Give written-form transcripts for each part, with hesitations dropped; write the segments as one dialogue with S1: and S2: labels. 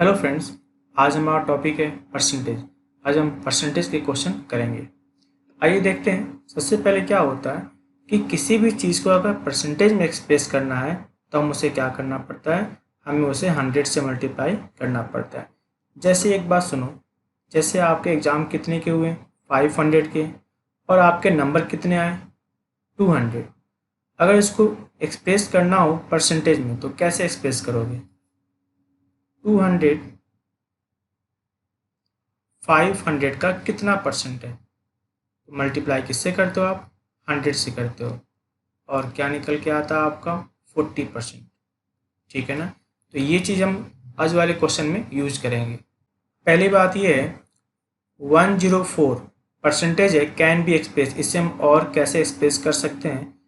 S1: Hello friends, आज हमारा topic है परसेंटेज। आज हम परसेंटेज के क्वेश्चन करेंगे। आइए देखते हैं। सबसे पहले क्या होता है कि किसी भी चीज़ को अगर परसेंटेज में एक्सप्रेस करना है तो हम उसे क्या करना पड़ता है, हमें उसे 100 से मल्टीप्लाई करना पड़ता है। जैसे एक बात सुनो, जैसे आपके एग्ज़ाम कितने के हुए, 500 के, और आपके नंबर कितने आए, 200। अगर इसको एक्सप्रेस करना हो परसेंटेज में तो कैसे एक्सप्रेस करोगे? 200 500 का कितना परसेंट है? तो मल्टीप्लाई किससे करते हो आप? 100 से करते हो, और क्या निकल के आता है आपका? 40%। ठीक है ना? तो ये चीज़ हम आज वाले क्वेश्चन में यूज करेंगे। पहली बात ये है, 104 परसेंटेज है, कैन बी एक्सप्रेस। इससे हम और कैसे एक्सप्रेस कर सकते हैं?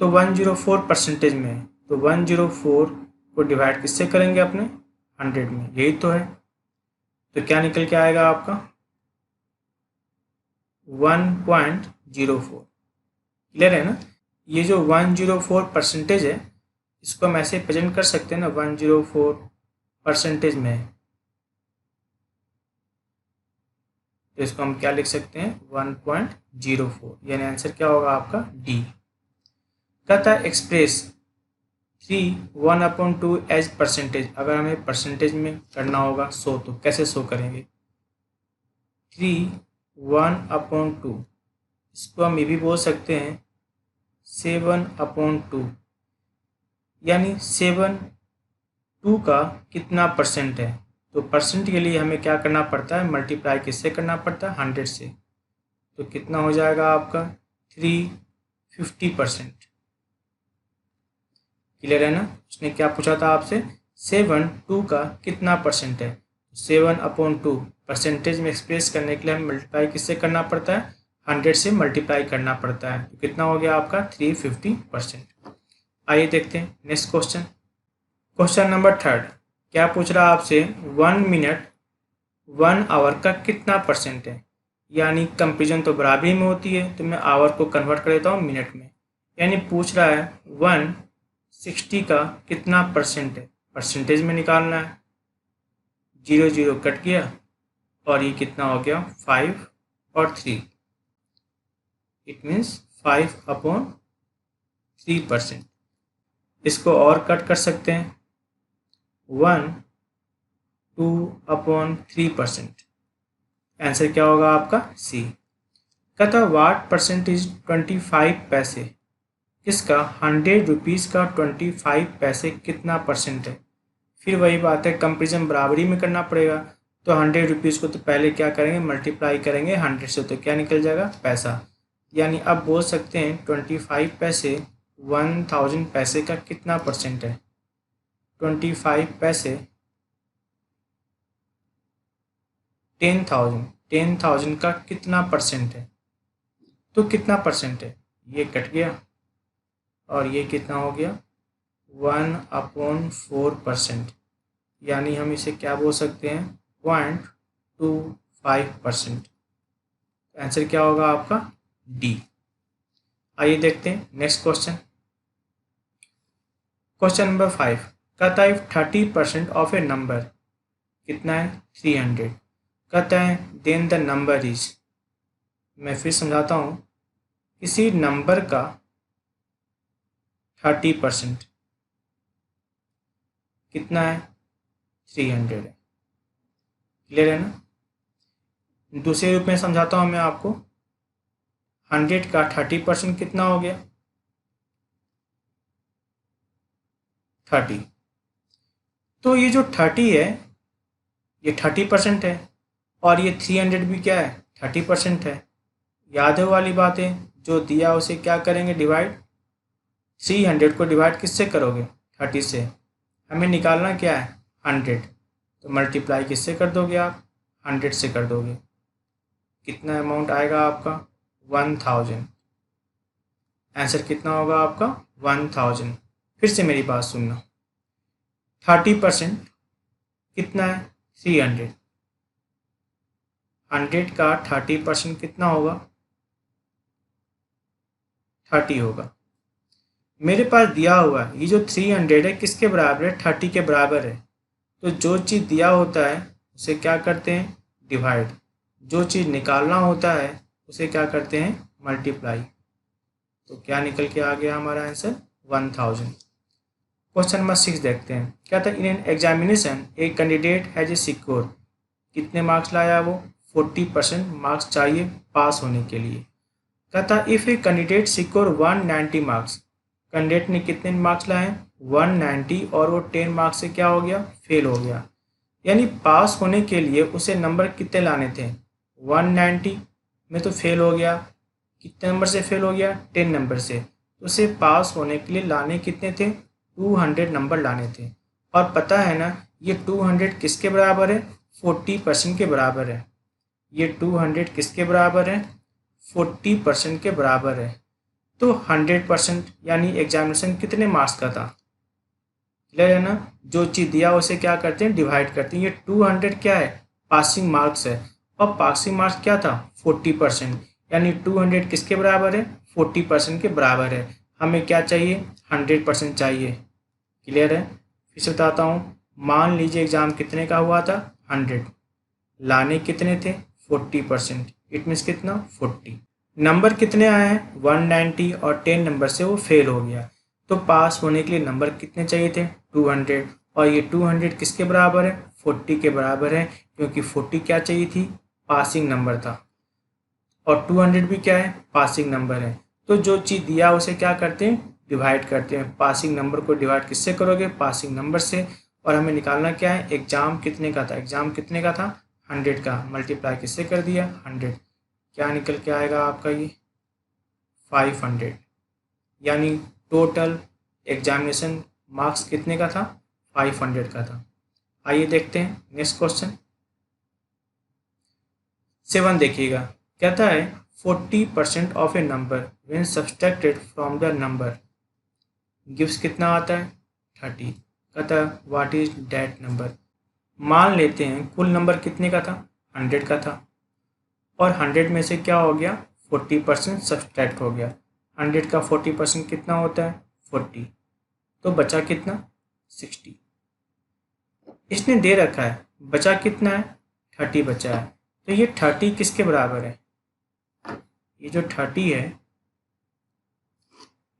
S1: तो 104 परसेंटेज में है, तो 104 को डिवाइड किससे करेंगे अपने? 100 में, यही तो है। तो क्या निकल के आएगा आपका? 1.04। क्लियर है ना? ये जो 104 परसेंटेज है, इसको हम ऐसे प्रेजेंट कर सकते हैं ना, 104 परसेंटेज में। तो इसको हम क्या लिख सकते हैं? 1.04, यानी आंसर क्या होगा आपका? डी। कहता है एक्सप्रेस 3 1/2 एज परसेंटेज। अगर हमें परसेंटेज में करना होगा शो, तो कैसे शो करेंगे? 3 1/2, इसको हम ये भी बोल सकते हैं 7/2, यानी 7/2 का कितना परसेंट है? तो परसेंट के लिए हमें क्या करना पड़ता है? मल्टीप्लाई किससे करना पड़ता है? 100 से। तो कितना हो जाएगा आपका? 350%। क्लियर है ना? उसने क्या पूछा था आपसे? 7/2 का कितना परसेंट है? 7/2 परसेंटेज में एक्सप्रेस करने के लिए हमें मल्टीप्लाई किससे करना पड़ता है? 100 से मल्टीप्लाई करना पड़ता है। तो कितना हो गया आपका? 350%। आइए देखते हैं नेक्स्ट क्वेश्चन। क्वेश्चन नंबर 3 क्या पूछ रहा है आपसे? 1 मिनट 1 आवर का कितना परसेंट है? यानी कंपेरिजन तो बराबरी में होती है, तो मैं आवर को कन्वर्ट कर देता हूँ मिनट में। यानी पूछ रहा है 160 का कितना परसेंट है, परसेंटेज में निकालना है। 0 0 कट गया, और ये कितना हो गया? 5 और 3। It means 5/3%। इसको और कट कर सकते हैं, 2/3%। आंसर क्या होगा आपका? सी। कहता वाट परसेंटेज 25 पैसे किसका? 100 रुपीज़ का 25 पैसे कितना परसेंट है? फिर वही बात है, कंपेरिजन बराबरी में करना पड़ेगा। तो 100 रुपीज़ को तो पहले क्या करेंगे? मल्टीप्लाई करेंगे 100 से, तो क्या निकल जाएगा? पैसा। यानी अब बोल सकते हैं 25 पैसे 1000 पैसे का कितना परसेंट है? 25 पैसे 10,000 का कितना परसेंट है? तो कितना परसेंट है? ये कट गया, और ये कितना हो गया? 1/4%। यानी हम इसे क्या बोल सकते हैं? 0.25%। आंसर क्या होगा आपका? डी। आइए देखते हैं नेक्स्ट क्वेश्चन। क्वेश्चन नंबर 5 कहता है 30% ऑफ ए नंबर, कितना है? 300। कहता है देन द नंबर इज, मैं फिर समझाता हूँ, किसी नंबर का 30% कितना है? 300 है। क्लियर है ना? दूसरे रूप में समझाता हूँ मैं आपको। 100 का 30% कितना हो गया? 30। तो ये जो 30 है, ये 30% है, और ये 300 भी क्या है? 30% है। याद है वाली बातें, जो दिया उसे क्या करेंगे? डिवाइड। 300 को डिवाइड किससे करोगे? 30 से। हमें निकालना क्या है? 100। तो मल्टीप्लाई किससे कर दोगे आप? 100 से कर दोगे। कितना अमाउंट आएगा आपका? 1000। आंसर कितना होगा आपका? 1000। फिर से मेरी बात सुनना, 30% कितना है? 300। 100 का 30% कितना होगा? 30 होगा। मेरे पास दिया हुआ है, ये जो 300 है किसके बराबर है? 30 के बराबर है। तो जो चीज़ दिया होता है उसे क्या करते हैं, डिवाइड। जो चीज़ निकालना होता है उसे क्या करते हैं, मल्टीप्लाई। तो क्या निकल के आ गया हमारा आंसर, 1000। क्वेश्चन नंबर 6 देखते हैं। क्या था, in an examination a candidate has a secure, कितने मार्क्स लाया वो, 40% मार्क्स चाहिए पास होने के लिए। क्या था, if a candidate secure 190 marks, candidate ने कितने मार्क्स लाए, 190, और वो 10 मार्क्स से क्या हो गया, फेल हो गया। यानी पास होने के लिए उसे नंबर कितने लाने थे, 190 में तो फेल हो गया, कितने नंबर से फेल हो गया, 10 नंबर से। तो उसे पास होने के लिए लाने कितने थे, 200 नंबर लाने थे। और पता है ना, ये 200 किसके बराबर है, 40% के बराबर है। ये 200 किसके बराबर है, 40% के बराबर है। तो 100% यानी एग्जामिनेशन कितने मार्क्स का था, क्लियर है ना। जो चीज़ दिया उसे क्या करते हैं, डिवाइड करते हैं। ये 200 क्या है, पासिंग मार्क्स है, और पासिंग मार्क्स क्या था, 40%, यानी 200 किसके बराबर है, 40% के बराबर है। हमें क्या चाहिए, 100% चाहिए, क्लियर है। फिर से बताता हूँ, मान लीजिए एग्ज़ाम कितने का हुआ था, 100, लाने कितने थे, 40%, इट मीन्स कितना, 40। नंबर कितने आए हैं, 190, और 10 नंबर से वो फेल हो गया। तो पास होने के लिए नंबर कितने चाहिए थे, 200, और ये 200 किसके बराबर है, 40 के बराबर है, क्योंकि 40 क्या चाहिए थी, पासिंग नंबर था, और 200 भी क्या है, पासिंग नंबर है। तो जो चीज़ दिया उसे क्या करते हैं, डिवाइड करते हैं। पासिंग नंबर को डिवाइड किससे करोगे, पासिंग नंबर से। और हमें निकालना क्या है, एग्ज़ाम कितने का था, एग्ज़ाम कितने का था, 100 का, मल्टीप्लाई किससे कर दिया, 100। क्या निकल के आएगा आपका, ये 500, यानी टोटल एग्जामिनेशन मार्क्स कितने का था, 500 का था। आइए देखते हैं नेक्स्ट क्वेश्चन 7 देखिएगा। कहता है 40% of a number when subtracted from the number gives कितना आता है, 30। कहता है व्हाट इज दैट नंबर। मान लेते हैं कुल नंबर कितने का था, 100 का था, और 100 में से क्या हो गया, 40% सब्सट्रैक्ट हो गया। 100 का 40% कितना होता है, 40। तो बचा कितना, 60। इसने दे रखा है, बचा कितना है, 30 बचा है। तो ये 30 किसके बराबर है, ये जो 30 है,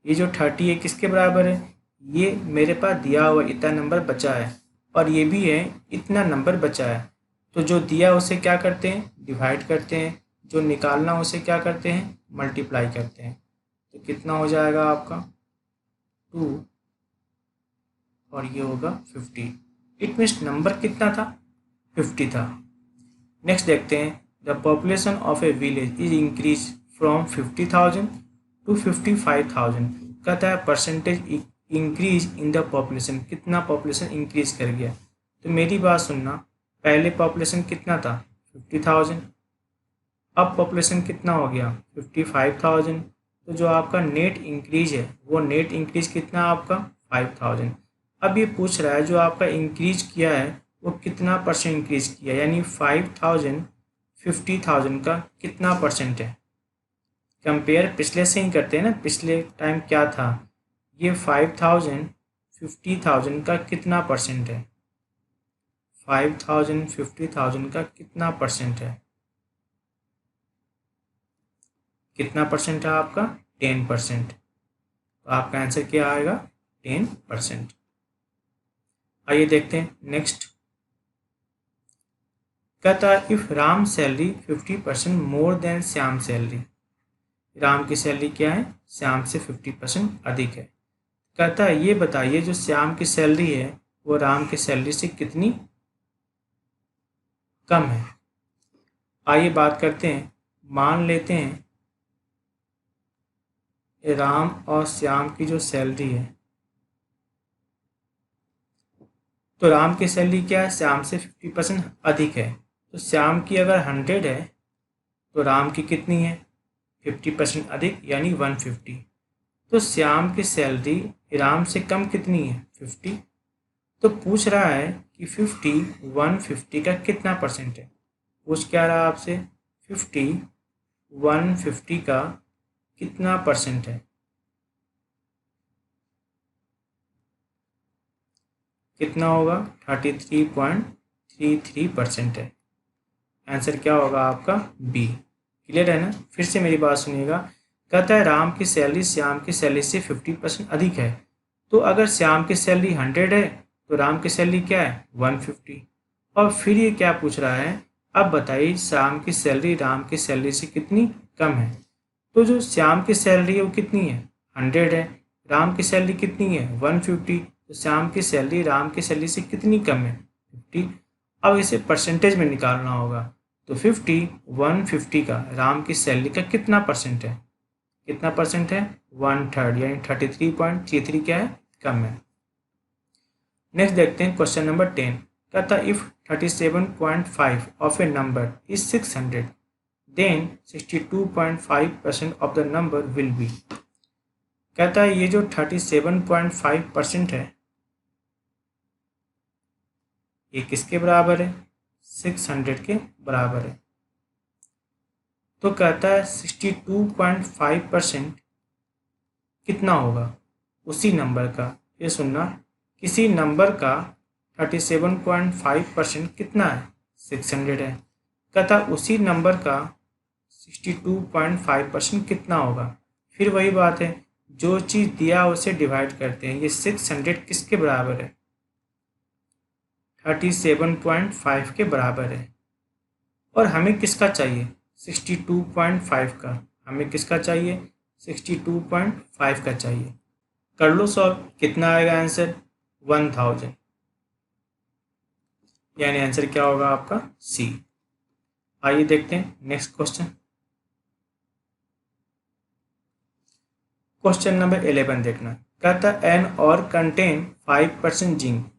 S1: ये जो 30 है किसके बराबर है, ये मेरे पास दिया हुआ इतना नंबर बचा है, और ये भी है इतना नंबर बचा है। तो जो दिया उसे क्या करते हैं, डिवाइड करते हैं, जो निकालना उसे क्या करते हैं, मल्टीप्लाई करते हैं। तो कितना हो जाएगा आपका 2, और ये होगा 50। इट मीन्स नंबर कितना था, 50 था। नेक्स्ट देखते हैं, the population of a village is increase from 50,000 to 55,000। कहता है percentage increase in the population, कितना पॉपुलेशन इंक्रीज कर गया। तो मेरी बात सुनना, पहले पॉपुलेशन कितना था, 50,000, अब पॉपुलेशन कितना हो गया, 55,000। तो जो आपका नेट इंक्रीज है, वो नेट इंक्रीज कितना आपका, 5,000। अब ये पूछ रहा है जो आपका इंक्रीज किया है वो कितना परसेंट इंक्रीज किया, यानी 5,000 50,000 का कितना परसेंट है। कंपेयर पिछले से ही करते हैं ना, पिछले टाइम क्या था, ये 5,000 50,000 का कितना परसेंट है, 5,000 50,000 का कितना परसेंट है, कितना परसेंट है आपका, 10%। तो आपका आंसर क्या आएगा, 10%। आइए देखते हैं नेक्स्ट। कहता है if Ram salary 50% more than Shyam salary, Ram की सैलरी क्या है, श्याम से 50% अधिक है। कहता है ये बताइए जो श्याम की सैलरी है वो राम की सैलरी से कितनी कम है। आइए बात करते हैं, मान लेते हैं राम और श्याम की जो सैलरी है, तो राम की सैलरी क्या है, श्याम से 50% अधिक है। तो श्याम की अगर 100 है तो राम की कितनी है, 50% अधिक, यानी 150। तो श्याम की सैलरी राम से कम कितनी है, 50। तो पूछ रहा है कि 150 का कितना परसेंट है। पूछ क्या रहा आपसे, 150 का कितना परसेंट है। कितना होगा 33.33% है। आंसर क्या होगा आपका बी। क्लियर है ना? फिर से मेरी बात सुनिएगा। कहता है राम की सैलरी श्याम की सैलरी से 50% अधिक है। तो अगर श्याम की सैलरी 100 है तो राम की सैलरी क्या है 150। और फिर ये क्या पूछ रहा है, अब बताइए श्याम की सैलरी राम की सैलरी से कितनी कम है। तो जो श्याम की सैलरी है वो कितनी है 100 है, राम की सैलरी कितनी है 150। तो श्याम की सैलरी राम की सैलरी से कितनी कम है 50। अब इसे परसेंटेज में निकालना होगा। तो 50 150 का राम की सैलरी का कितना परसेंट है, कितना परसेंट है 1/3 यानी 33.33 क्या है कम है। नेक्स्ट देखते हैं क्वेश्चन नंबर 10। कहता if 37.5 of a number is 600 then 62.5% of the number will be. कहता है ये जो 37.5% है ये किसके बराबर है 600 के बराबर है। तो कहता है 62.5% कितना होगा उसी नंबर का, ये सुनना, किसी नंबर का 37.5% कितना है 600 है। कहता उसी नंबर का 62.5% कितना होगा। फिर वही बात है, जो चीज़ दिया उसे डिवाइड करते हैं। ये 600 किसके बराबर है 37.5 के बराबर है। और हमें किसका चाहिए 62.5 का, हमें किसका चाहिए 62.5 का चाहिए। कर लो सॉल्व, कितना आएगा आंसर 1000, यानी आंसर क्या होगा आपका सी। आइए देखते हैं नेक्स्ट क्वेश्चन। क्वेश्चन नंबर 11 देखना। कहता एन और कंटेन 5% जिंक,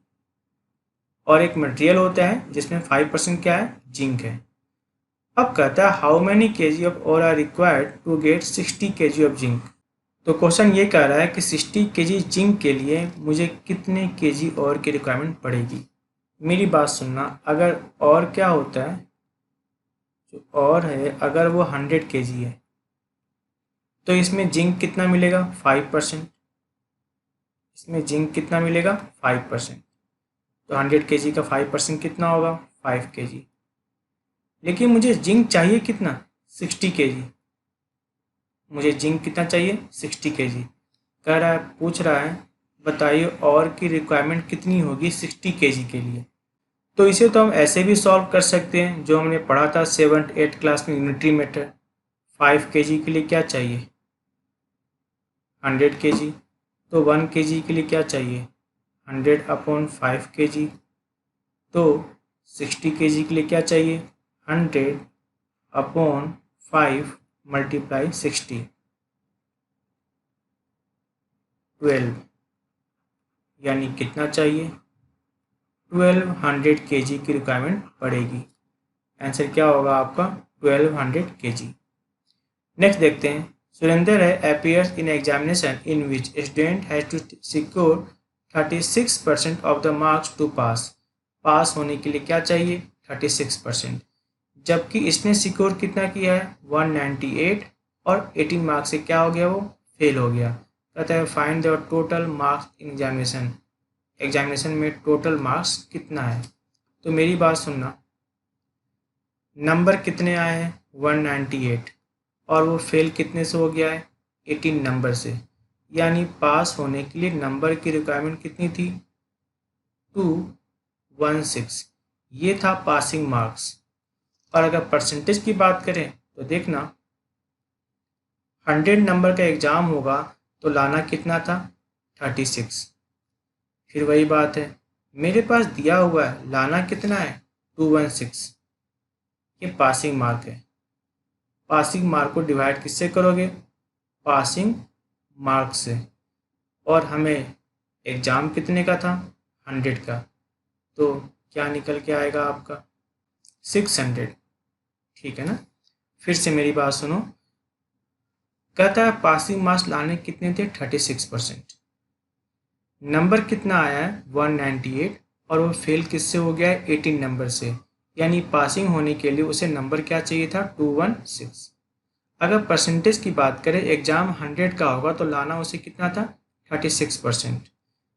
S1: और एक मटेरियल होता है जिसमें 5% क्या है जिंक है। अब कहता है how many KG of ore are required to get 60 KG of zinc. तो क्वेश्चन ये कह रहा है कि 60 केजी जिंक के लिए मुझे कितने केजी और की रिक्वायरमेंट पड़ेगी। मेरी बात सुनना, अगर और क्या होता है, जो और है अगर वो 100 केजी है तो इसमें जिंक कितना मिलेगा 5%, इसमें जिंक कितना मिलेगा 5%। तो 100 केजी का 5% कितना होगा 5 केजी। लेकिन मुझे जिंक चाहिए कितना 60 केजी, मुझे जिंक कितना चाहिए 60 केजी। कह रहा है, पूछ रहा है बताइए और की रिक्वायरमेंट कितनी होगी 60 केजी के लिए। तो इसे तो हम ऐसे भी सॉल्व कर सकते हैं जो हमने पढ़ा था 7th 8th क्लास में यूनिटरी मेथड। 5 केजी के लिए क्या चाहिए 100 केजी, तो 1 केजी के लिए क्या चाहिए 100/5 केजी। तो 60 केजी के लिए क्या चाहिए 100/5 × 60 12, यानी कितना चाहिए 1200 केजी की रिक्वायरमेंट पड़ेगी। आंसर क्या होगा आपका 1200 केजी। नेक्स्ट देखते हैं। सुरेंद्र है appears in examination in which student has to secure 36% of the marks to pass। पास होने के लिए क्या चाहिए 36%, जबकि इसने सिक्योर कितना किया है 198 और 18 मार्क्स से क्या हो गया वो फेल हो गया। कहता है find the total marks in examination, examination में टोटल मार्क्स कितना है। तो मेरी बात सुनना, नंबर कितने आए हैं 198 और वो फेल कितने से हो गया है 18 नंबर से, यानी पास होने के लिए नंबर की रिक्वायरमेंट कितनी थी 216, ये था पासिंग मार्क्स। और अगर परसेंटेज की बात करें तो देखना 100 नंबर का एग्ज़ाम होगा तो लाना कितना था 36। फिर वही बात है, मेरे पास दिया हुआ है लाना कितना है 216, ये पासिंग मार्क है। पासिंग मार्क को डिवाइड किससे करोगे पासिंग मार्क से, और हमें एग्ज़ाम कितने का था 100 का, तो क्या निकल के आएगा आपका 600। ठीक है ना? फिर से मेरी बात सुनो। कहता है पासिंग मार्क्स लाने कितने थे 36%, नंबर कितना आया है 198 और वो फेल किससे हो गया है 18 नंबर से, यानी पासिंग होने के लिए उसे नंबर क्या चाहिए था 216। अगर परसेंटेज की बात करें एग्ज़ाम 100 का होगा तो लाना उसे कितना था 36%।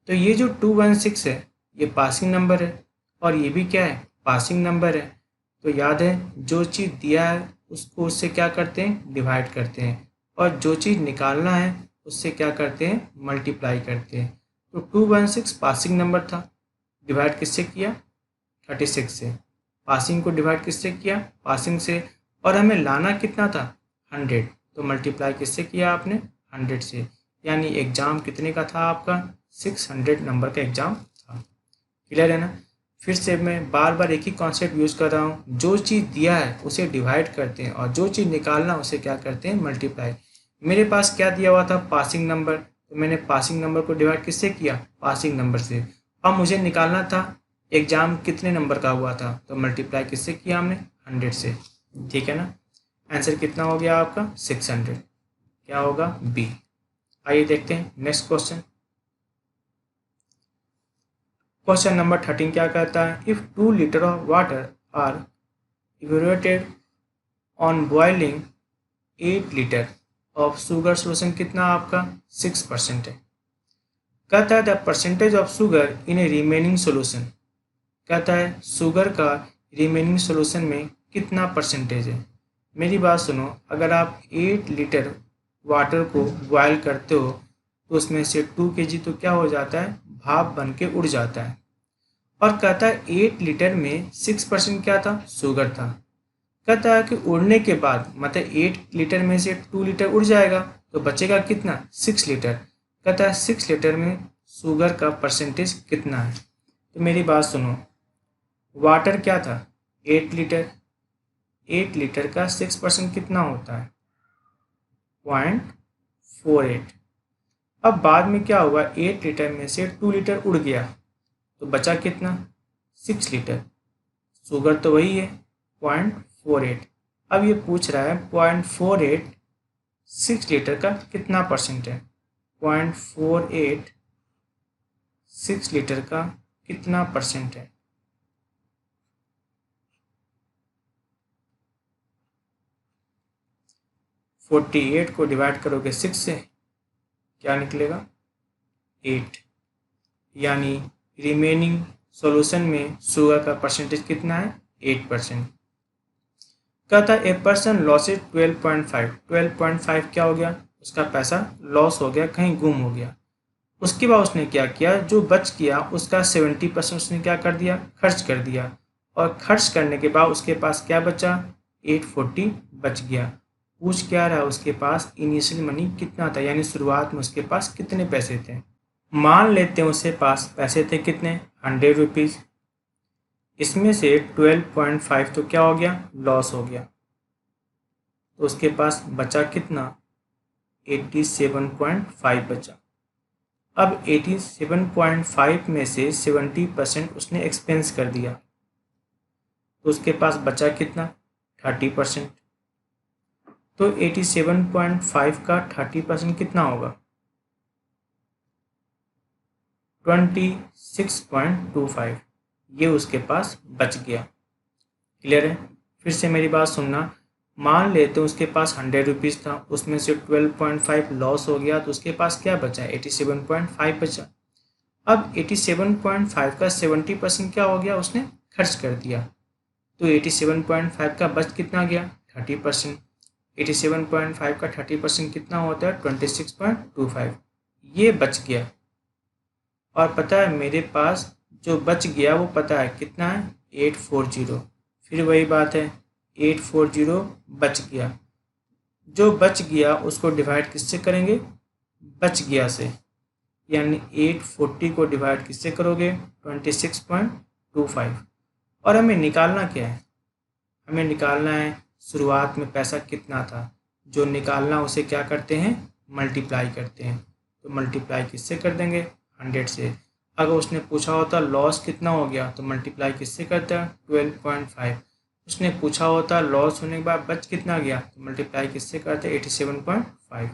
S1: तो ये जो 216 है ये पासिंग नंबर है और ये भी क्या है, पासिंग नंबर है। तो याद है जो चीज़ दिया है उसको उससे क्या करते हैं, डिवाइड करते हैं, और जो चीज़ निकालना है उससे क्या करते हैं, मल्टीप्लाई करते हैं। तो 216 पासिंग नंबर था, डिवाइड किससे किया, 36 से। पासिंग को डिवाइड किससे किया, पासिंग से, और हमें लाना कितना था, 100, तो मल्टीप्लाई किससे किया आपने, 100 से। यानी एग्ज़ाम कितने का था आपका, 600 नंबर का एग्ज़ाम था। क्लियर है ना। फिर से मैं बार बार एक ही कॉन्सेप्ट यूज़ कर रहा हूँ, जो चीज़ दिया है उसे डिवाइड करते हैं और जो चीज़ निकालना उसे क्या करते हैं, मल्टीप्लाई। मेरे पास क्या दिया हुआ था, पासिंग नंबर, तो मैंने पासिंग नंबर को डिवाइड किससे किया, पासिंग नंबर से। अब मुझे निकालना था एग्ज़ाम कितने नंबर का हुआ था, तो मल्टीप्लाई किससे किया हमने, 100 से। ठीक है ना। आंसर कितना हो गया आपका, 600। क्या होगा, बी। आइए देखते हैं नेक्स्ट क्वेश्चन। क्वेश्चन नंबर 13 क्या कहता है, if 2 litre of water are evaporated on boiling 8 litre of sugar solution, कितना आपका 6% है। कहता है the percentage of sugar in a remaining solution, कहता है शुगर का रिमेनिंग सोल्यूशन में कितना परसेंटेज है। मेरी बात सुनो, अगर आप 8 लीटर वाटर को बॉयल करते हो तो उसमें से 2 kg तो क्या हो जाता है, भाप बन के उड़ जाता है। और कहता है 8 लीटर में 6% क्या था, शुगर था। कहता है कि उड़ने के बाद मतलब 8 लीटर में से 2 लीटर उड़ जाएगा तो बचेगा कितना, 6 लीटर। कहता है 6 लीटर में शुगर का परसेंटेज कितना है। तो मेरी बात सुनो, वाटर क्या था, 8 लीटर, 8 लीटर का 6% कितना होता है, 0.48। अब बाद में क्या हुआ, 8 लीटर में से 2 लीटर उड़ गया तो बचा कितना, 6 लीटर। शुगर तो वही है 0.48। अब ये पूछ रहा है 0.48 6 लीटर का कितना परसेंट है, 0.48 6 लीटर का कितना परसेंट है। फोर्टी 48 को डिवाइड करोगे 6 से, क्या निकलेगा, 8। यानी रिमेनिंग सॉल्यूशन में शुगर का परसेंटेज कितना है, 8%। कहता है ए पर्सन लॉसेज 12.5 क्या हो गया, उसका पैसा लॉस हो गया, कहीं गुम हो गया। उसके बाद उसने क्या किया, जो बच गया उसका 70% उसने क्या कर दिया, खर्च कर दिया। और खर्च करने के बाद उसके पास क्या बचा, 840 बच गया। पूछ क्या रहा, उसके पास इनिशियल मनी कितना था, यानी शुरुआत में उसके पास कितने पैसे थे। मान लेते हैं उसके पास पैसे थे कितने, 100 रुपीज़। इसमें से 12.5 तो क्या हो गया, लॉस हो गया। तो उसके पास बचा कितना, 87.5 बचा। अब 87.5 में से 70% उसने एक्सपेंस कर दिया तो उसके पास बचा कितना, 30%। तो 87.5 का 30% कितना होगा, 26.25। ये उसके पास बच गया। क्लियर है। फिर से मेरी बात सुनना, मान लेते हैं उसके पास 100 रुपीज़ था, उसमें से 12.5 लॉस हो गया तो उसके पास क्या बचा, 87.5 बचा। अब 87.5 का 70% क्या हो गया, उसने खर्च कर दिया। तो 87.5 का बच कितना गया, 30%। 87.5 का 30% कितना होता है, 26.25। ये बच गया। और पता है मेरे पास जो बच गया वो पता है कितना है, 840। फिर वही बात है, 840 बच गया। जो बच गया उसको डिवाइड किससे करेंगे, बच गया से। यानी 840 को डिवाइड किससे करोगे, 26.25। और हमें निकालना क्या है, हमें निकालना है शुरुआत में पैसा कितना था। जो निकालना उसे क्या करते हैं, मल्टीप्लाई करते हैं। तो मल्टीप्लाई किससे कर देंगे, 100 से। अगर उसने पूछा होता लॉस कितना हो गया तो मल्टीप्लाई किससे करता है, 12.5। उसने पूछा होता लॉस होने के बाद बच कितना गया तो मल्टीप्लाई किससे करते हैं, 87.5।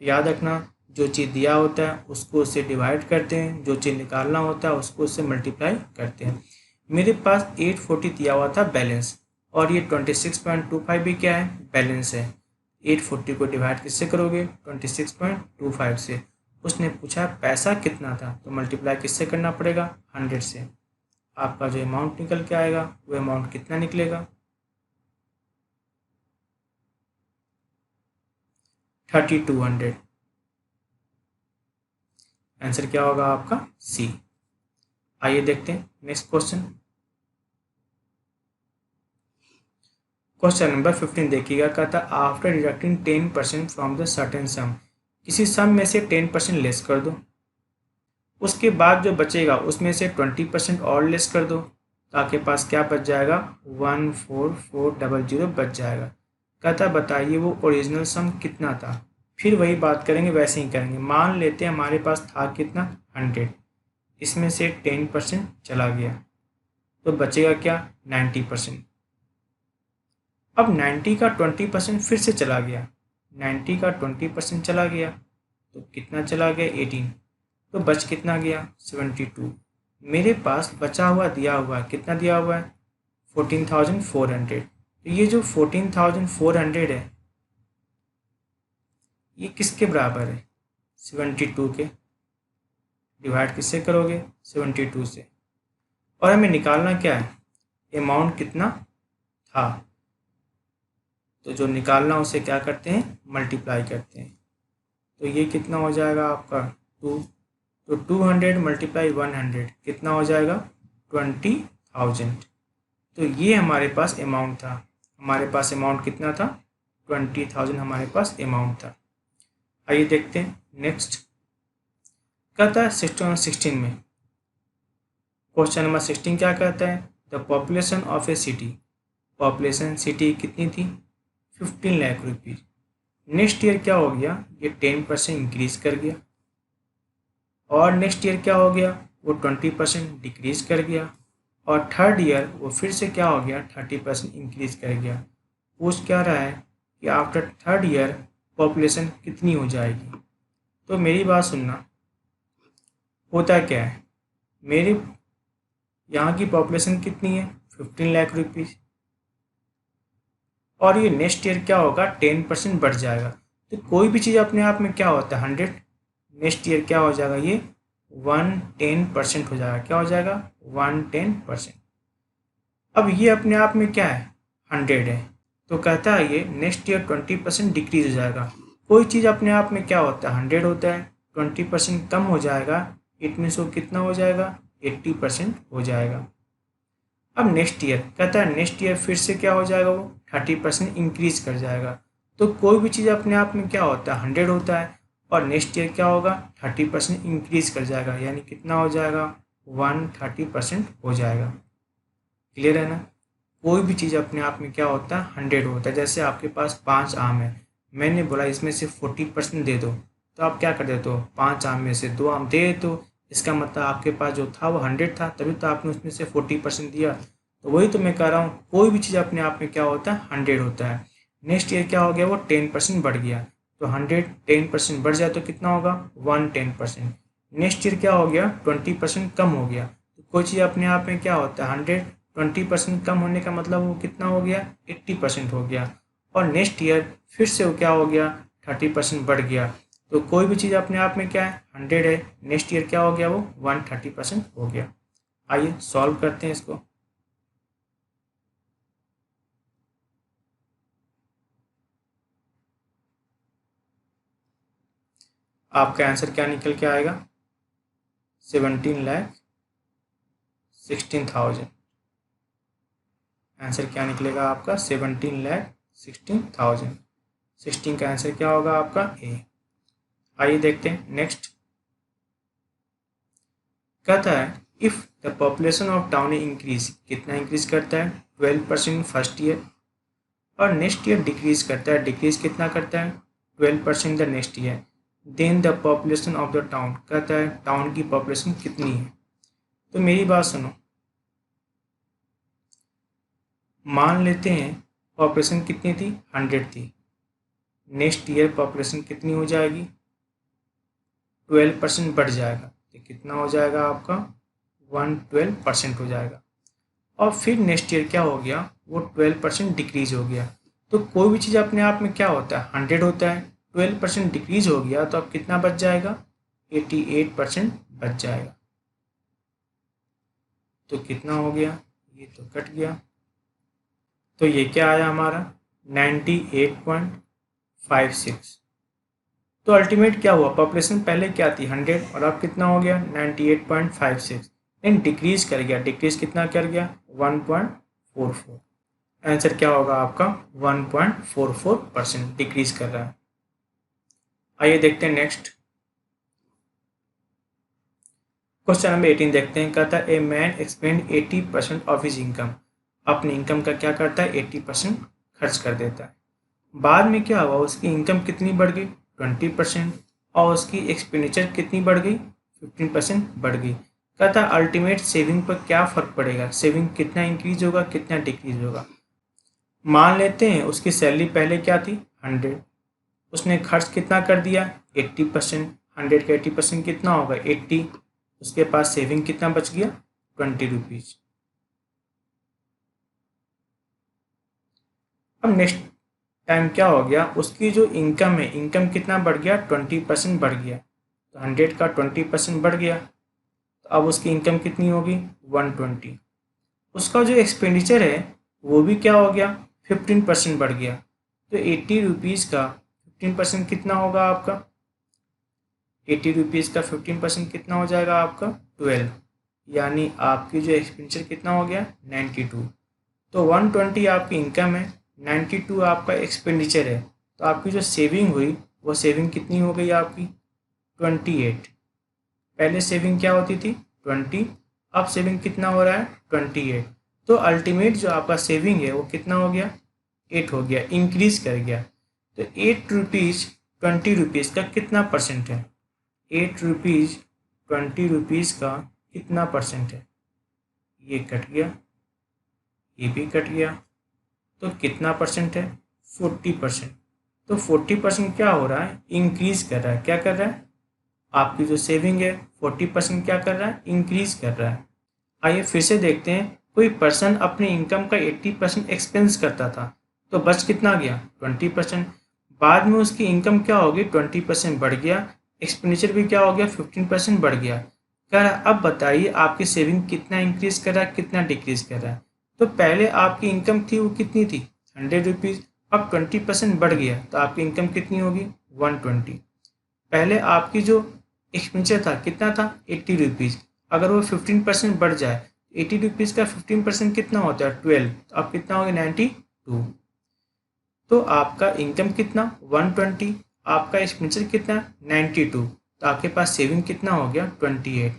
S1: याद रखना, जो चीज़ दिया होता है उसको उससे डिवाइड करते हैं, जो चीज़ निकालना होता है उसको उससे मल्टीप्लाई करते हैं। मेरे पास 840 दिया हुआ था बैलेंस, और ये 26.25 भी क्या है, बैलेंस है। 840 को डिवाइड किससे करोगे, 26.25 से। उसने पूछा पैसा कितना था, तो मल्टीप्लाई किससे करना पड़ेगा, 100 से। आपका जो अमाउंट निकल के आएगा वो अमाउंट कितना निकलेगा, 3200। आंसर क्या होगा आपका, सी। आइए देखते हैं नेक्स्ट क्वेश्चन। क्वेश्चन नंबर 15 देखिएगा, कहता after deducting 10% from the certain सम, किसी सम में से 10% लेस कर दो, उसके बाद जो बचेगा उसमें से 20% और लेस कर दो, तो आपके पास क्या बच जाएगा, 14400 बच जाएगा। कहता बताइए वो ओरिजिनल सम कितना था। फिर वही बात करेंगे, वैसे ही करेंगे। मान लेते हैं हमारे पास था कितना, 100, इसमें से 10% चला गया तो बचेगा क्या, 90%। अब 90 का 20% फिर से चला गया, 90 का 20% चला गया तो कितना चला गया, 18, तो बच कितना गया, 72। मेरे पास बचा हुआ दिया हुआ है, कितना दिया हुआ है, 14,400। तो ये जो 14,400 है ये किसके बराबर है, 72 के। डिवाइड किससे करोगे, 72 से। और हमें निकालना क्या है, अमाउंट कितना था, तो जो निकालना उसे क्या करते हैं, मल्टीप्लाई करते हैं। तो ये कितना हो जाएगा आपका 2, तो 200 मल्टीप्लाई 100 कितना हो जाएगा, 20,000। तो ये हमारे पास अमाउंट था, हमारे पास अमाउंट कितना था, 20,000 हमारे पास अमाउंट था। आइए देखते हैं नेक्स्ट। कहता है 16 में, क्वेश्चन नंबर 16 क्या कहता है, the population of A city, population city कितनी थी, 15 लाख रुपीज़। नेक्स्ट ईयर क्या हो गया, ये 10% इंक्रीज कर गया, और नेक्स्ट ईयर क्या हो गया, वो 20% डिक्रीज कर गया, और थर्ड ईयर वो फिर से क्या हो गया, 30% इंक्रीज कर गया। पूछ क्या रहा है कि आफ्टर थर्ड ईयर पॉपुलेशन कितनी हो जाएगी। तो मेरी बात सुनना, होता क्या है, मेरे यहाँ की पॉपुलेशन कितनी है, 15 लाख रुपीज़, और ये नेक्स्ट ईयर क्या होगा, 10% बढ़ जाएगा। तो कोई भी चीज़ अपने आप में क्या होता है, 100, नेक्स्ट ईयर क्या हो जाएगा, ये 110% हो जाएगा। क्या हो जाएगा, 110%। अब ये अपने आप में क्या है, 100 है, तो कहता है ये नेक्स्ट ईयर 20% डिक्रीज हो जाएगा। कोई चीज़ अपने आप में क्या होता है, 100 होता है, 20% कम हो जाएगा, इट मीन्स वो कितना हो जाएगा, 80% हो जाएगा। अब नेक्स्ट ईयर कहता है, नेक्स्ट ईयर फिर से क्या हो जाएगा, वो 30% इंक्रीज कर जाएगा। तो कोई भी चीज़ अपने आप में क्या होता है, 100 होता है, और नेक्स्ट ईयर क्या होगा, 30% इंक्रीज कर जाएगा, यानी कितना हो जाएगा, 130% हो जाएगा। क्लियर है ना। कोई भी चीज़ अपने आप में क्या होता है, 100 होता है। जैसे आपके पास 5 आम है, मैंने बोला इसमें से 40% दे दो, तो आप क्या कर देते हो, 5 आम में से 2 आम दे देते हो। इसका मतलब आपके पास जो था वो 100 था, तभी तो आपने उसमें से 40% दिया। तो वही तो मैं कह रहा हूँ, कोई भी चीज़ अपने आप में क्या होता है, 100 होता है। नेक्स्ट ईयर क्या हो गया, वो 10% बढ़ गया, तो 100 10% बढ़ जाए तो कितना होगा, 110%। नेक्स्ट ईयर क्या हो गया, 20% कम हो गया। तो कोई चीज़ अपने आप में क्या होता है, 100 20% कम होने का मतलब वो कितना हो गया, 80% हो गया। और नेक्स्ट ईयर फिर से वो क्या हो गया, 30% बढ़ गया। तो कोई भी चीज़ अपने आप में क्या है, 100 है, नेक्स्ट ईयर क्या हो गया, वो 130% हो गया। आइए सॉल्व करते हैं इसको। आपका आंसर क्या निकल के आएगा, 17,16,000। आंसर क्या निकलेगा आपका, 17,16,000। 16 का आंसर क्या होगा आपका, ए। आइए देखते हैं नेक्स्ट। कहता है if the population of town increase, कितना इंक्रीज करता है, 12% फर्स्ट ईयर, और नेक्स्ट ईयर डिक्रीज करता है, डिक्रीज कितना करता है, 12% the next year. Then the population of the town, कहता है टाउन की पॉपुलेशन कितनी है। तो मेरी बात सुनो, मान लेते हैं पॉपुलेशन कितनी थी, 100 थी। नेक्स्ट ईयर पॉपुलेशन कितनी हो जाएगी, 12% बढ़ जाएगा, तो कितना हो जाएगा आपका, 112% हो जाएगा। और फिर नेक्स्ट ईयर क्या हो गया, वो 12% डिक्रीज हो गया। तो कोई भी चीज़ अपने आप में क्या होता है, 100 होता है, 12% डिक्रीज हो गया तो अब कितना बच जाएगा, 88% बच जाएगा। तो कितना हो गया, ये तो कट गया, तो ये क्या आया हमारा 98.56। तो अल्टीमेट क्या हुआ, पॉपुलेशन पहले क्या थी 100 और अब कितना हो गया 98.56, लेकिन डिक्रीज कर गया, डिक्रीज कितना कर गया 1.44। आंसर क्या होगा आपका 1.44% डिक्रीज कर रहा है। आइए देखते हैं नेक्स्ट क्वेश्चन नंबर 18 देखते हैं। कहता है a man expand 80% of his income, अपनी इनकम का क्या करता है 80% खर्च कर देता है। बाद में क्या हुआ, उसकी इनकम कितनी बढ़ गई 20% और उसकी एक्सपेंडिचर कितनी बढ़ गई 15% बढ़ गई। कहता है अल्टीमेट सेविंग पर क्या फ़र्क पड़ेगा, सेविंग कितना इंक्रीज होगा कितना डिक्रीज होगा। मान लेते हैं उसकी सैलरी पहले क्या थी 100, उसने खर्च कितना कर दिया 80%, 100 का 80% कितना होगा 80, उसके पास सेविंग कितना बच गया 20 रुपीज़। अब नेक्स्ट टाइम क्या हो गया, उसकी जो इनकम है, इनकम कितना बढ़ गया 20% बढ़ गया, तो 100 का 20% बढ़ गया, तो अब उसकी इनकम कितनी होगी 120। उसका जो एक्सपेंडिचर है वो भी क्या हो गया 15% बढ़ गया, तो 80 रुपीज़ का 15% कितना होगा आपका, 80 रुपीज़ का 15% कितना हो जाएगा आपका 12, यानी आपकी जो एक्सपेंडिचर कितना हो गया 92। तो 120 आपकी इनकम है, 92 आपका एक्सपेंडिचर है, तो आपकी जो सेविंग हुई वो सेविंग कितनी हो गई आपकी 28। पहले सेविंग क्या होती थी 20, अब सेविंग कितना हो रहा है 28। तो अल्टीमेट जो आपका सेविंग है वो कितना हो गया 8 हो गया, इंक्रीज कर गया। तो 8 रुपीज़ 20 रुपीज़ का कितना परसेंट है, 8 रुपीज़ 20 रुपीज़ का कितना परसेंट है, ये कट गया, ये भी कट गया, तो कितना परसेंट है 40%। तो 40% क्या हो रहा है इंक्रीज कर रहा है, क्या कर रहा है, आपकी जो सेविंग है 40% क्या कर रहा है इंक्रीज कर रहा है। आइए फिर से देखते हैं, कोई पर्सन अपनी इनकम का 80% एक्सपेंस करता था, तो बच कितना गया 20%। बाद में उसकी इनकम क्या होगी 20% बढ़ गया, एक्सपेंडिचर भी क्या हो गया 15% बढ़ गया। कह रहा है अब बताइए आपकी सेविंग कितना इंक्रीज कर रहा है कितना डिक्रीज कर रहा है। तो पहले आपकी इनकम थी वो कितनी थी 100 रुपीज़, अब 20% बढ़ गया तो आपकी इनकम कितनी होगी 120। पहले आपकी जो एक्सपेंडिचर था कितना था 80 रुपीज़, अगर वो 15% बढ़ जाए 80 रुपीज़ का 15% कितना होता है 12, तो अब कितना हो गया 92। तो आपका इनकम कितना 120, आपका एक्सपेंडिचर कितना 92, तो आपके पास सेविंग कितना हो गया 28।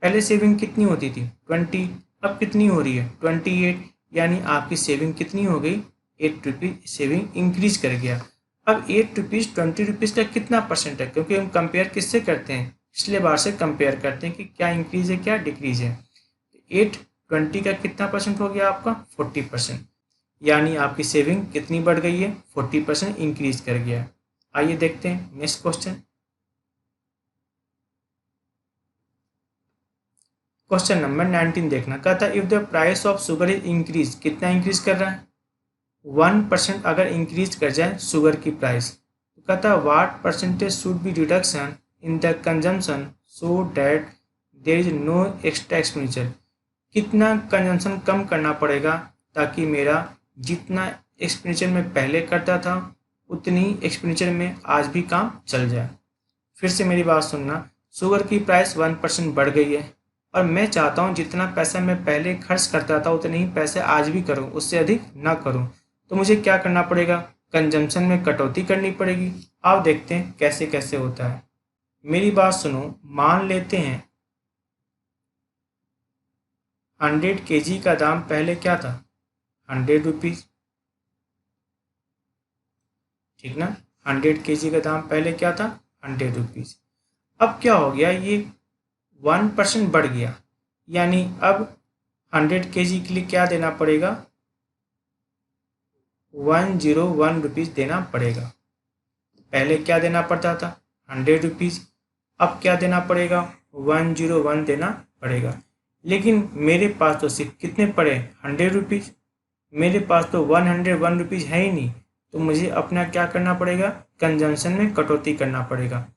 S1: पहले सेविंग कितनी होती थी 20, अब कितनी हो रही है 28, यानी आपकी सेविंग कितनी हो गई 8 रुपीज़, सेविंग इंक्रीज कर गया। अब 8 रुपीज़ 20 रुपीज़ का कितना परसेंट है, क्योंकि हम कंपेयर किससे करते हैं पिछले बार से कंपेयर करते हैं कि क्या इंक्रीज है क्या डिक्रीज है। 8 20 का कितना परसेंट हो गया आपका 40%, यानी आपकी सेविंग कितनी बढ़ गई है 40% इंक्रीज कर गया है। आइए देखते हैं नेक्स्ट क्वेश्चन। क्वेश्चन नंबर 19 देखना, कहता है if the price of sugar is increase, कितना इंक्रीज कर रहा है 1% अगर इंक्रीज कर जाए शुगर की प्राइस, तो कहता है what percentage should be reduction in the consumption so that there is no extra expenditure, कितना कंजम्पशन कम करना पड़ेगा ताकि मेरा जितना एक्सपेंडिचर में पहले करता था उतनी एक्सपेंडिचर में आज भी काम चल जाए। फिर से मेरी बात सुनना, शुगर की प्राइस 1% बढ़ गई है और मैं चाहता हूँ जितना पैसा मैं पहले खर्च करता था उतने ही पैसे आज भी करूँ, उससे अधिक ना करूँ। तो मुझे क्या करना पड़ेगा कंजम्पशन में कटौती करनी पड़ेगी। आप देखते हैं कैसे कैसे होता है। मेरी बात सुनो, मान लेते हैं 100 kg का दाम पहले क्या था 100 रुपीज़, ठीक ना, 100 kg का दाम पहले क्या था 100 रुपीज़। अब क्या हो गया ये 1% बढ़ गया, यानी अब 100 kg के लिए क्या देना पड़ेगा 101 रुपीज़ देना पड़ेगा। पहले क्या देना पड़ता था 100 रुपीज़, अब क्या देना पड़ेगा 101 देना पड़ेगा। लेकिन मेरे पास तो सिर्फ कितने पड़े 100 रुपीज़, मेरे पास तो 101 रुपीज़ है ही नहीं, तो मुझे अपना क्या करना पड़ेगा कंजम्पशन में कटौती करना पड़ेगा।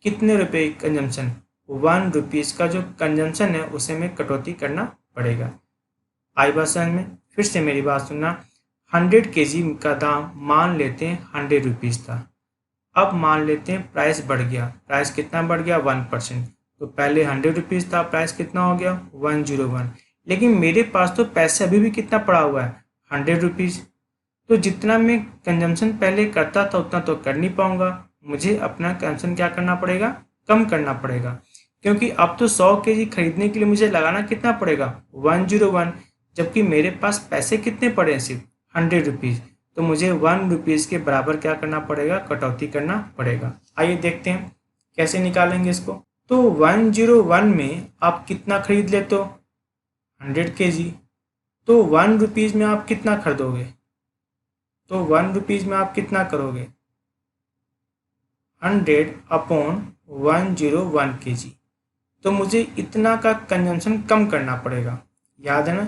S1: कितने रुपए कंजम्पशन, 1 रुपीज़ का जो कंजम्पशन है उसे में कटौती करना पड़ेगा। आई बात समझ में? फिर से मेरी बात सुनना। 100 केजी का दाम मान लेते हैं 100 रुपीज़ था। अब मान लेते हैं प्राइस बढ़ गया। प्राइस कितना बढ़ गया? 1%। तो पहले 100 रुपीज़ था, प्राइस कितना हो गया? 101। लेकिन मेरे पास तो पैसे अभी भी कितना पड़ा हुआ है? 100 रुपीज़। तो जितना मैं कंजम्पशन पहले करता था उतना तो कर नहीं पाऊंगा। मुझे अपना कंजम्पशन क्या करना पड़ेगा? कम करना पड़ेगा। क्योंकि अब तो 100 केजी खरीदने के लिए मुझे लगाना कितना पड़ेगा? 101। जबकि मेरे पास पैसे कितने पड़े हैं? सिर्फ 100 रुपीज़। तो मुझे 1 रुपीज़ के बराबर क्या करना पड़ेगा? कटौती करना पड़ेगा। आइए देखते हैं कैसे निकालेंगे इसको। तो 101 में आप कितना खरीद लेते हो? 100 केजी। तो 1 रुपीज़ में आप कितना खरीदोगे? तो 1 रुपीज़ में आप कितना करोगे? 100/101 केजी। तो मुझे इतना का कंजम्पशन कम करना पड़ेगा। याद है ना?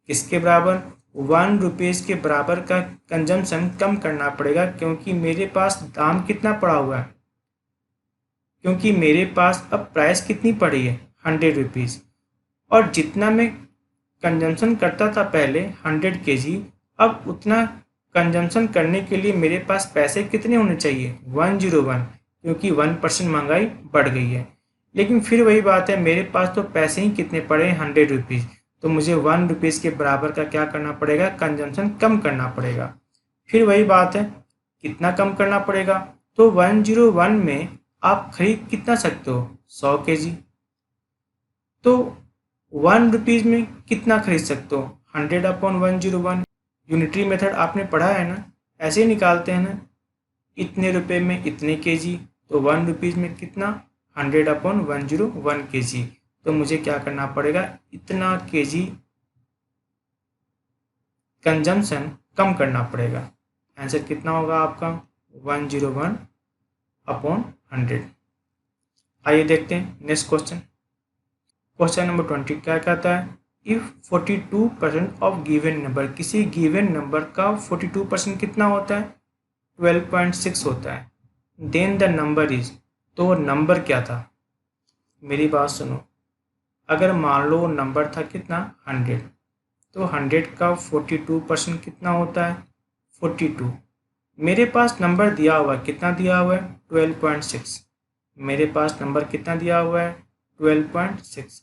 S1: किसके बराबर? 1 रुपीज़ के बराबर का कंजम्पशन कम करना पड़ेगा, क्योंकि मेरे पास दाम कितना पड़ा हुआ है? क्योंकि मेरे पास अब प्राइस कितनी पड़ी है? 100 रुपीज़। और जितना मैं कंजम्पशन करता था पहले 100 केजी, अब उतना कंजम्पशन करने के लिए मेरे पास पैसे कितने होने चाहिए? 101, क्योंकि 1% महंगाई बढ़ गई है। लेकिन फिर वही बात है, मेरे पास तो पैसे ही कितने पड़े हैं? 100 रुपीज़। तो मुझे 1 रुपीज़ के बराबर का क्या करना पड़ेगा? कंजम्पशन कम करना पड़ेगा। फिर वही बात है, कितना कम करना पड़ेगा? तो 101 में आप खरीद कितना सकते हो? 100 केजी। तो 1 रुपीज़ में कितना खरीद सकते हो? 100/101। यूनिटरी मेथड आपने पढ़ा है ना? ऐसे ही निकालते हैं ना, इतने रुपए में इतने केजी। तो 1 रुपीज़ में कितना? 100/101 केजी। तो मुझे क्या करना पड़ेगा? इतना केजी कंजम्पशन कम करना पड़ेगा। आंसर कितना होगा आपका? 101/100। आइए देखते हैं नेक्स्ट क्वेश्चन। क्वेश्चन नंबर 20 क्या कहता है? इफ 42% ऑफ गिवन नंबर, किसी गिवन नंबर का 42% कितना होता है? 12.6 होता है। देन द नंबर इज, तो नंबर क्या था? मेरी बात सुनो। अगर मान लो नंबर था कितना? 100। तो 100 का 42% कितना होता है? 42। मेरे पास नंबर दिया हुआ है, कितना दिया हुआ है? 12.6। मेरे पास नंबर कितना दिया हुआ है? 12.6।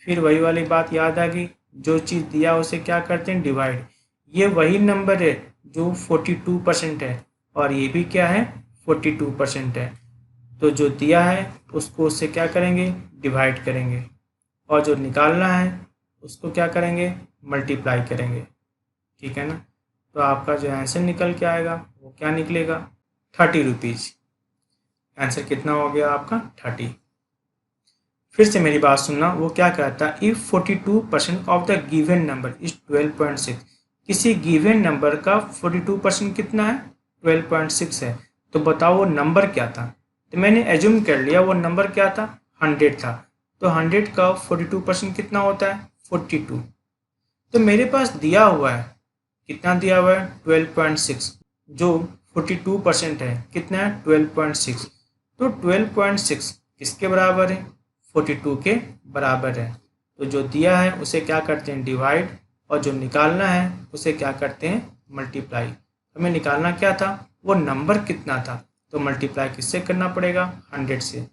S1: फिर वही वाली बात याद आ गई, जो चीज़ दिया उसे क्या करते हैं? डिवाइड। ये वही नंबर है जो 42% है, और ये भी क्या है? 42% है। तो जो दिया है उसको उससे क्या करेंगे? डिवाइड करेंगे, और जो निकालना है उसको क्या करेंगे? मल्टीप्लाई करेंगे। ठीक है ना? तो आपका जो आंसर निकल के आएगा वो क्या निकलेगा? 30 रुपीज़। आंसर कितना हो गया आपका? 30। फिर से मेरी बात सुनना, वो क्या कहता है? If 42% of the given number is 12.6। किसी गिवन नंबर का 42% कितना है? 12.6 है। तो बताओ वो नंबर क्या था? तो मैंने एज्यूम कर लिया वो नंबर क्या था? 100 था। तो 100 का 42% कितना होता है? 42। तो मेरे पास दिया हुआ है, कितना दिया हुआ है? 12.6। जो 42% है कितना है? 12.6। तो 12.6 किसके बराबर है? 42 के बराबर है। तो जो दिया है उसे क्या करते हैं? डिवाइड, और जो निकालना है उसे क्या करते हैं? मल्टीप्लाई। हमें निकालना क्या था? वो नंबर कितना था। तो मल्टीप्लाई किससे करना पड़ेगा? 100 से।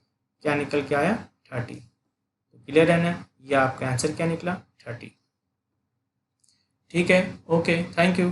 S1: क्या निकल के आया? 30। तो क्लियर है ना? यह आपका आंसर क्या निकला? 30। ठीक है, ओके, थैंक यू।